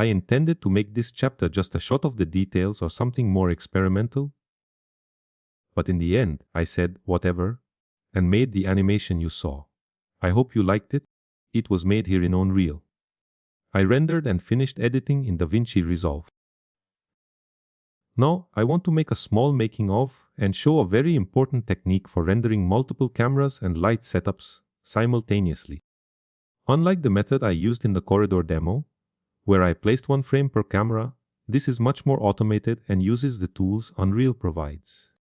I intended to make this chapter just a shot of the details or something more experimental. But in the end, I said, whatever, and made the animation you saw. I hope you liked it. It was made here in Unreal. I rendered and finished editing in DaVinci Resolve. Now, I want to make a small making of and show a very important technique for rendering multiple cameras and light setups simultaneously. Unlike the method I used in the corridor demo, where I placed one frame per camera, this is much more automated and uses the tools Unreal provides.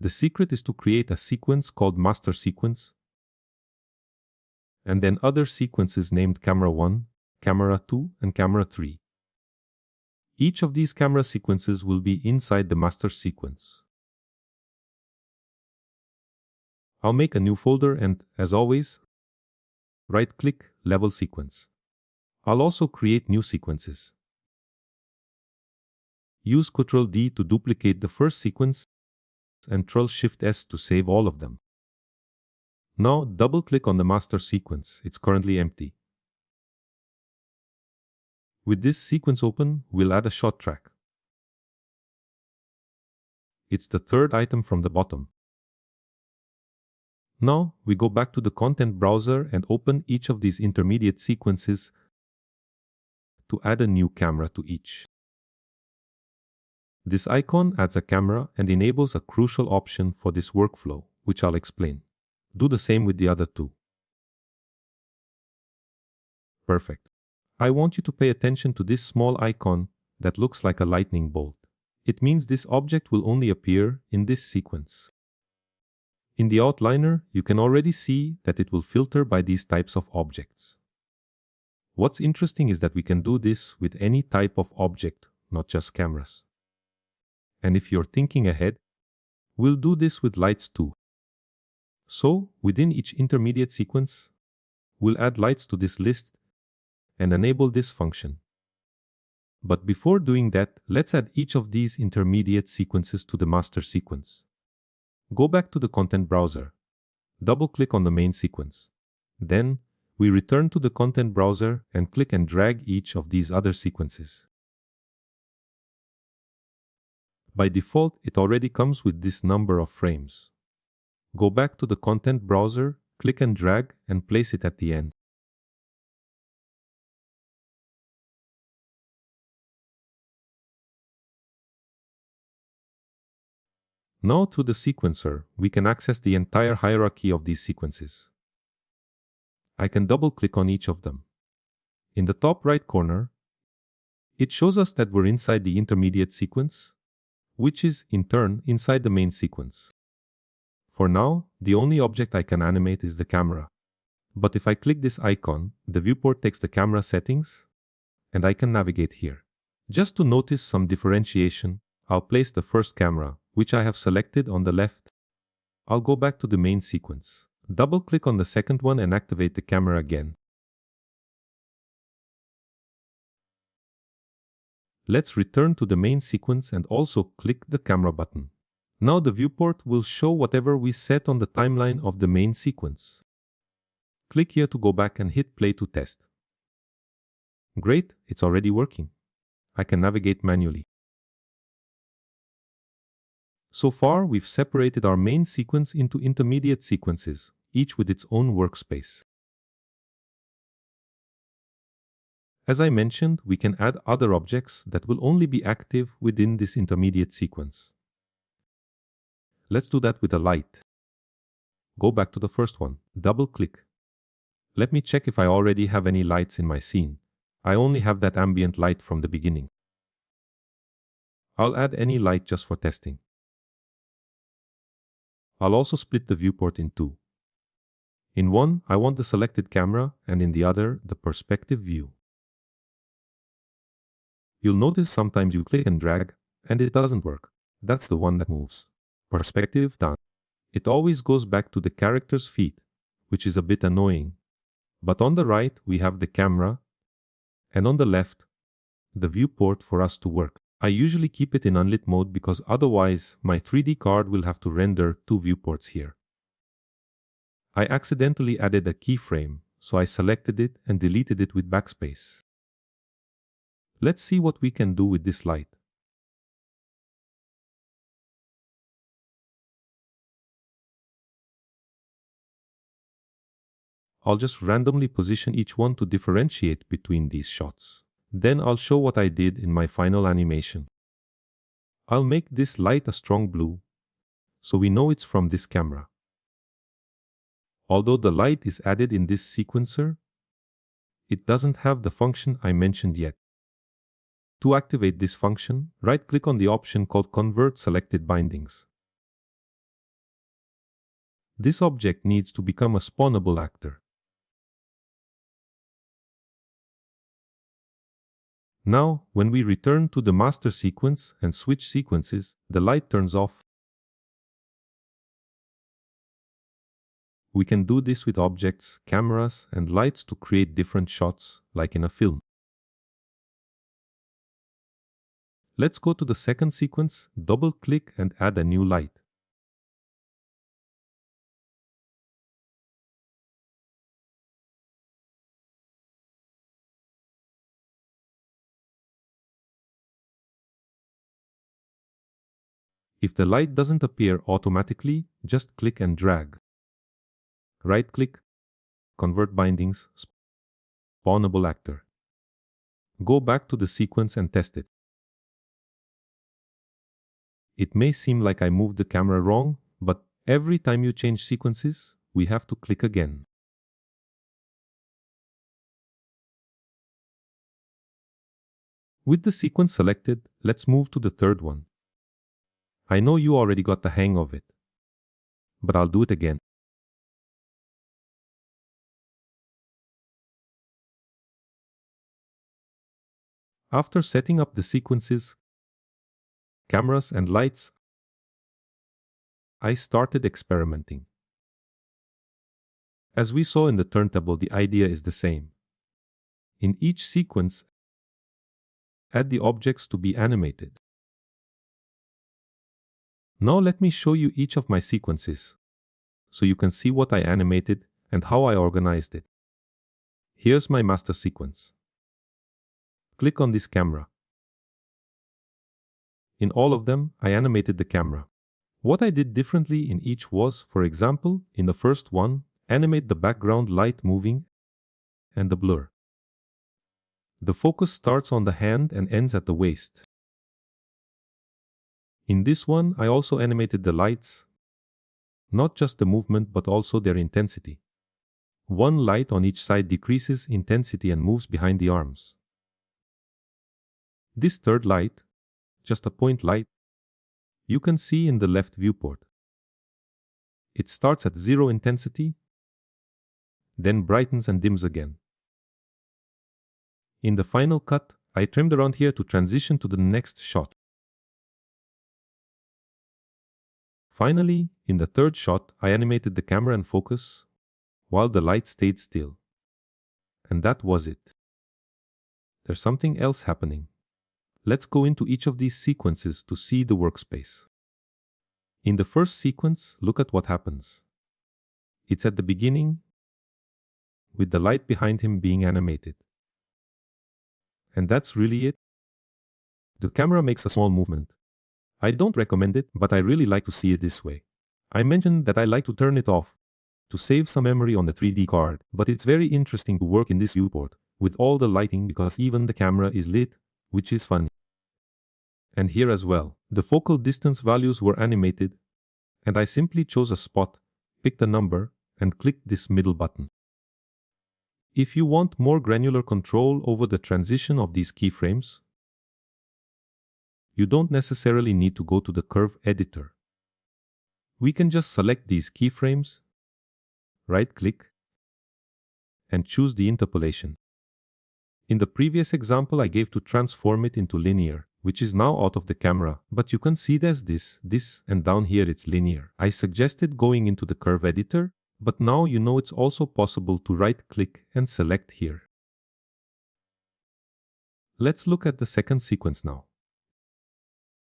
The secret is to create a sequence called master sequence, and then other sequences named camera 1, camera 2, and camera 3. Each of these camera sequences will be inside the master sequence. I'll make a new folder and, as always, right-click Level Sequence. I'll also create new sequences. Use Ctrl-D to duplicate the first sequence and Ctrl-Shift-S to save all of them. Now double-click on the master sequence. It's currently empty. With this sequence open, we'll add a shot track. It's the third item from the bottom. Now we go back to the content browser and open each of these intermediate sequences to add a new camera to each. This icon adds a camera and enables a crucial option for this workflow, which I'll explain. Do the same with the other two. Perfect. I want you to pay attention to this small icon that looks like a lightning bolt. It means this object will only appear in this sequence. In the outliner, you can already see that it will filter by these types of objects. What's interesting is that we can do this with any type of object, not just cameras. And if you're thinking ahead, we'll do this with lights too. So, within each intermediate sequence, we'll add lights to this list and enable this function. But before doing that, let's add each of these intermediate sequences to the master sequence. Go back to the content browser. Double-click on the main sequence. Then, we return to the content browser and click and drag each of these other sequences. By default, it already comes with this number of frames. Go back to the content browser, click and drag, and place it at the end. Now through the sequencer, we can access the entire hierarchy of these sequences. I can double-click on each of them. In the top right corner, it shows us that we're inside the intermediate sequence, which is, in turn, inside the main sequence. For now, the only object I can animate is the camera. But if I click this icon, the viewport takes the camera settings, and I can navigate here. Just to notice some differentiation, I'll place the first camera, which I have selected, on the left. I'll go back to the main sequence. Double-click on the second one and activate the camera again. Let's return to the main sequence and also click the camera button. Now the viewport will show whatever we set on the timeline of the main sequence. Click here to go back and hit play to test. Great, it's already working. I can navigate manually. So far, we've separated our main sequence into intermediate sequences, each with its own workspace. As I mentioned, we can add other objects that will only be active within this intermediate sequence. Let's do that with a light. Go back to the first one. Double-click. Let me check if I already have any lights in my scene. I only have that ambient light from the beginning. I'll add any light just for testing. I'll also split the viewport in two. In one, I want the selected camera, and in the other, the perspective view. You'll notice sometimes you click and drag, and it doesn't work. That's the one that moves. Perspective done. It always goes back to the character's feet, which is a bit annoying. But on the right, we have the camera, and on the left, the viewport for us to work. I usually keep it in unlit mode because otherwise my 3D card will have to render two viewports here. I accidentally added a keyframe, so I selected it and deleted it with backspace. Let's see what we can do with this light. I'll just randomly position each one to differentiate between these shots. Then I'll show what I did in my final animation. I'll make this light a strong blue, so we know it's from this camera. Although the light is added in this sequencer, it doesn't have the function I mentioned yet. To activate this function, right-click on the option called Convert Selected Bindings. This object needs to become a spawnable actor. Now, when we return to the master sequence and switch sequences, the light turns off. We can do this with objects, cameras, and lights to create different shots, like in a film. Let's go to the second sequence, double-click and add a new light. If the light doesn't appear automatically, just click and drag. Right-click, Convert Bindings, Spawnable Actor. Go back to the sequence and test it. It may seem like I moved the camera wrong, but every time you change sequences, we have to click again. With the sequence selected, let's move to the third one. I know you already got the hang of it, but I'll do it again. After setting up the sequences, cameras and lights, I started experimenting. As we saw in the turntable, the idea is the same. In each sequence, add the objects to be animated. Now let me show you each of my sequences, so you can see what I animated and how I organized it. Here's my master sequence. Click on this camera. In all of them, I animated the camera. What I did differently in each was, for example, in the first one, animate the background light moving and the blur. The focus starts on the hand and ends at the waist. In this one, I also animated the lights, not just the movement but also their intensity. One light on each side decreases intensity and moves behind the arms. This third light, just a point light, you can see in the left viewport. It starts at 0 intensity, then brightens and dims again. In the final cut, I trimmed around here to transition to the next shot. Finally, in the third shot, I animated the camera and focus, while the light stayed still. And that was it. There's something else happening. Let's go into each of these sequences to see the workspace. In the first sequence, look at what happens. It's at the beginning, with the light behind him being animated. And that's really it. The camera makes a small movement. I don't recommend it, but I really like to see it this way. I mentioned that I like to turn it off to save some memory on the 3D card, but it's very interesting to work in this viewport with all the lighting because even the camera is lit, which is funny. And here as well, the focal distance values were animated, and I simply chose a spot, picked a number, and clicked this middle button. If you want more granular control over the transition of these keyframes, you don't necessarily need to go to the curve editor. We can just select these keyframes, right-click, and choose the interpolation. In the previous example, I gave to transform it into linear, which is now out of the camera, but you can see there's this, and down here it's linear. I suggested going into the curve editor, but now you know it's also possible to right-click and select here. Let's look at the second sequence now.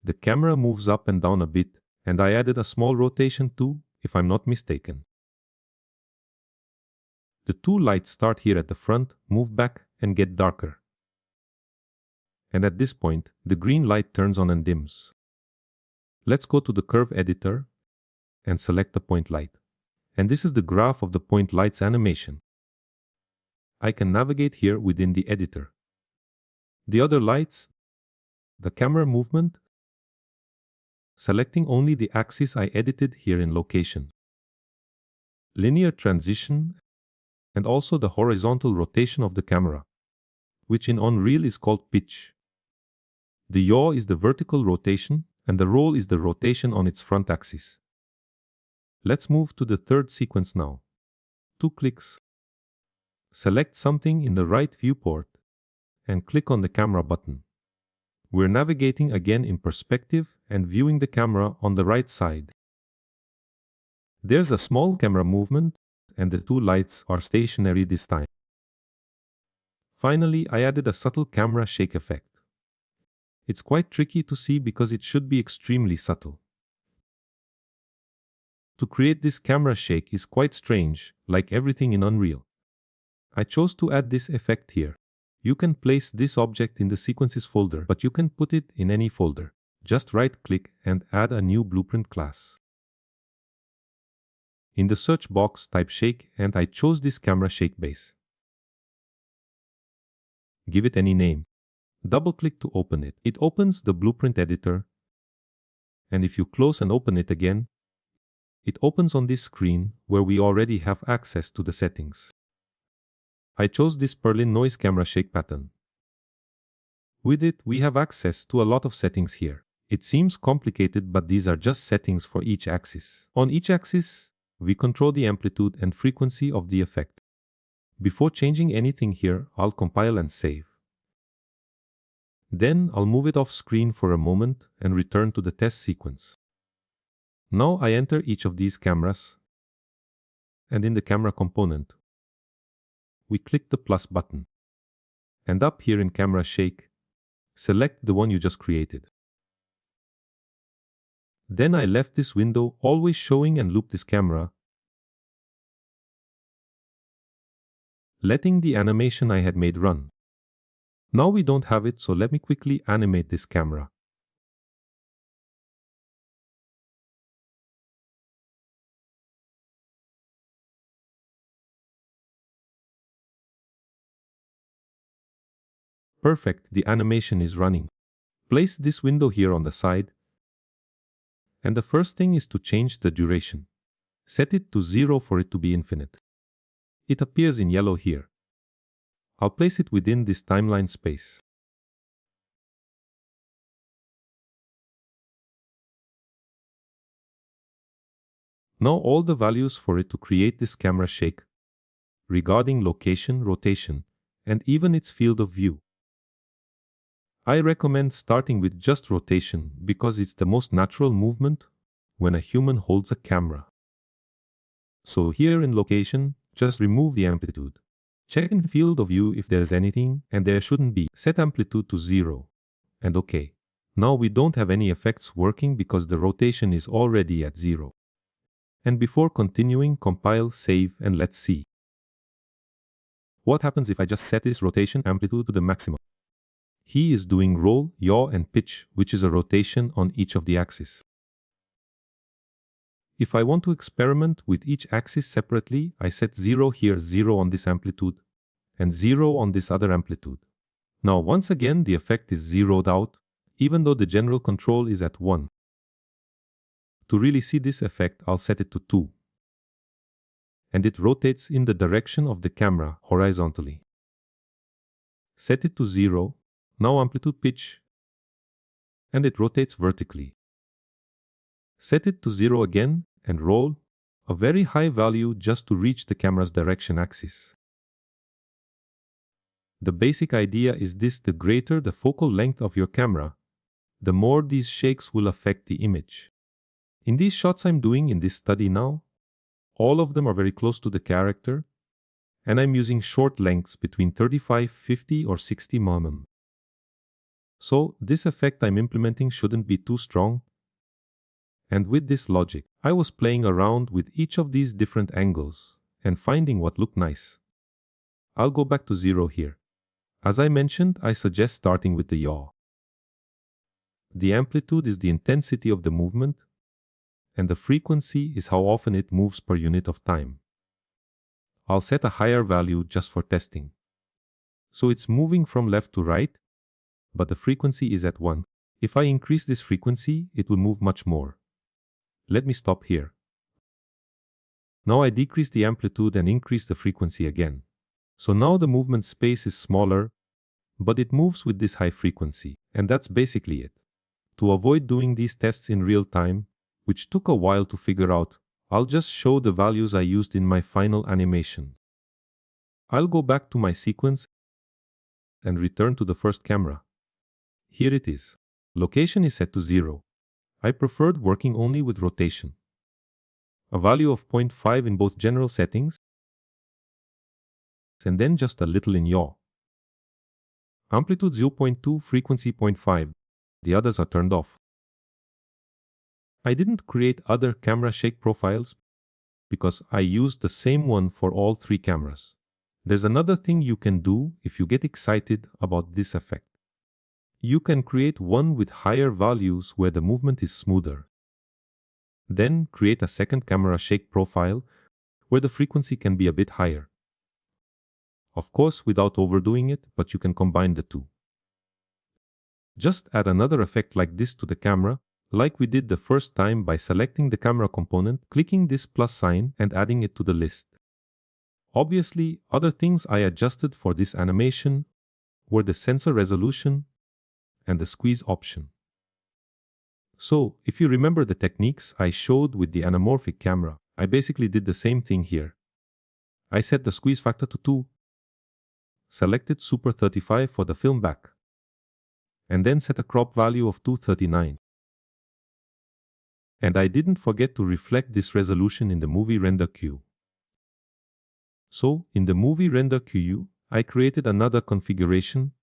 The camera moves up and down a bit, and I added a small rotation too, if I'm not mistaken. The two lights start here at the front, move back, and get darker. And at this point, the green light turns on and dims. Let's go to the curve editor and select the point light. And this is the graph of the point light's animation. I can navigate here within the editor. The other lights, the camera movement, selecting only the axis I edited here in location. Linear transition, and also the horizontal rotation of the camera, which in Unreal is called pitch. The yaw is the vertical rotation, and the roll is the rotation on its front axis. Let's move to the third sequence now. 2 clicks. Select something in the right viewport, and click on the camera button. We're navigating again in perspective and viewing the camera on the right side. There's a small camera movement, and the two lights are stationary this time. Finally, I added a subtle camera shake effect. It's quite tricky to see because it should be extremely subtle. To create this camera shake is quite strange, like everything in Unreal. I chose to add this effect here. You can place this object in the sequences folder, but you can put it in any folder. Just right-click and add a new blueprint class. In the search box, type shake, and I chose this camera shake base. Give it any name. Double-click to open it. It opens the blueprint editor, and if you close and open it again, it opens on this screen where we already have access to the settings. I chose this Berlin noise camera shake pattern. With it, we have access to a lot of settings here. It seems complicated, but these are just settings for each axis. On each axis, we control the amplitude and frequency of the effect. Before changing anything here, I'll compile and save. Then I'll move it off screen for a moment and return to the test sequence. Now I enter each of these cameras, and in the camera component, we click the plus button. And up here in camera shake, select the one you just created. Then I left this window always showing and loop this camera, letting the animation I had made run. Now we don't have it, so let me quickly animate this camera. Perfect, the animation is running. Place this window here on the side, and the first thing is to change the duration. Set it to 0 for it to be infinite. It appears in yellow here. I'll place it within this timeline space. Now all the values for it to create this camera shake, regarding location, rotation, and even its field of view. I recommend starting with just rotation because it's the most natural movement when a human holds a camera. So here in location, just remove the amplitude. Check in field of view if there's anything, and there shouldn't be. Set amplitude to 0. And OK. Now we don't have any effects working because the rotation is already at 0. And before continuing, compile, save, and let's see. What happens if I just set this rotation amplitude to the maximum? He is doing roll, yaw, and pitch, which is a rotation on each of the axes. If I want to experiment with each axis separately, I set 0 here, 0 on this amplitude, and 0 on this other amplitude. Now once again the effect is zeroed out, even though the general control is at 1. To really see this effect, I'll set it to 2. And it rotates in the direction of the camera horizontally. Set it to 0, now amplitude pitch, and it rotates vertically. Set it to 0 again and roll, a very high value just to reach the camera's direction axis. The basic idea is this: the greater the focal length of your camera, the more these shakes will affect the image. In these shots I'm doing in this study now, all of them are very close to the character, and I'm using short lengths between 35, 50 or 60 mm. So this effect I'm implementing shouldn't be too strong. And with this logic, I was playing around with each of these different angles and finding what looked nice. I'll go back to 0 here. As I mentioned, I suggest starting with the yaw. The amplitude is the intensity of the movement, and the frequency is how often it moves per unit of time. I'll set a higher value just for testing. So it's moving from left to right, but the frequency is at 1. If I increase this frequency, it will move much more. Let me stop here. Now I decrease the amplitude and increase the frequency again. So now the movement space is smaller, but it moves with this high frequency, and that's basically it. To avoid doing these tests in real time, which took a while to figure out, I'll just show the values I used in my final animation. I'll go back to my sequence and return to the first camera. Here it is. Location is set to 0. I preferred working only with rotation. A value of 0.5 in both general settings, and then just a little in yaw. Amplitude 0.2, frequency 0.5. The others are turned off. I didn't create other camera shake profiles because I used the same one for all 3 cameras. There's another thing you can do if you get excited about this effect. You can create one with higher values where the movement is smoother. Then create a second camera shake profile where the frequency can be a bit higher. Of course, without overdoing it, but you can combine the two. Just add another effect like this to the camera, like we did the first time by selecting the camera component, clicking this plus sign and adding it to the list. Obviously, other things I adjusted for this animation were the sensor resolution and the squeeze option. So, if you remember the techniques I showed with the anamorphic camera, I basically did the same thing here. I set the squeeze factor to 2, selected Super 35 for the film back, and then set a crop value of 239. And I didn't forget to reflect this resolution in the movie render queue. So, in the movie render queue, I created another configuration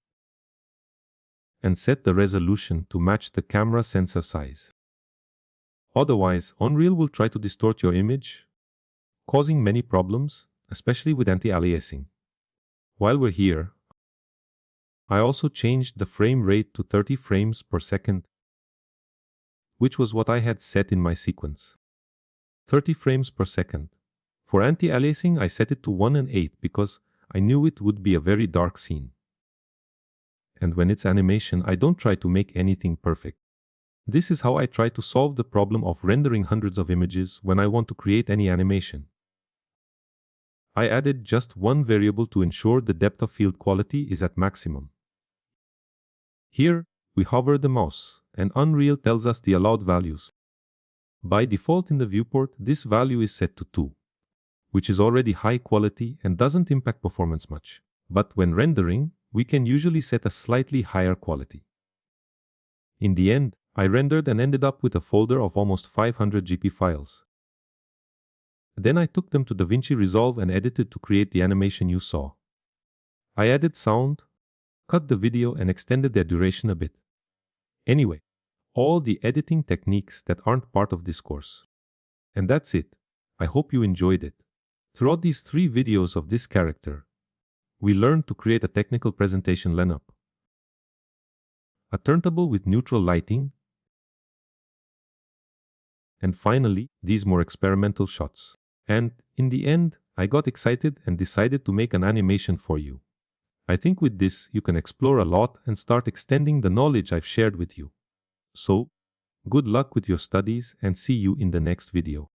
and set the resolution to match the camera sensor size. Otherwise, Unreal will try to distort your image, causing many problems, especially with anti-aliasing. While we're here, I also changed the frame rate to 30 frames per second, which was what I had set in my sequence. 30 frames per second. For anti-aliasing, I set it to 1 and 8 because I knew it would be a very dark scene. And when it's animation, I don't try to make anything perfect. This is how I try to solve the problem of rendering hundreds of images when I want to create any animation. I added just one variable to ensure the depth of field quality is at maximum. Here, we hover the mouse, and Unreal tells us the allowed values. By default in the viewport, this value is set to 2, which is already high quality and doesn't impact performance much. But when rendering, we can usually set a slightly higher quality. In the end, I rendered and ended up with a folder of almost 500 GP files. Then I took them to DaVinci Resolve and edited to create the animation you saw. I added sound, cut the video and extended their duration a bit. Anyway, all the editing techniques that aren't part of this course. And that's it. I hope you enjoyed it. Throughout these 3 videos of this character, we learned to create a technical presentation lineup, a turntable with neutral lighting, and finally, these more experimental shots. And in the end, I got excited and decided to make an animation for you. I think with this, you can explore a lot and start extending the knowledge I've shared with you. So, good luck with your studies and see you in the next video.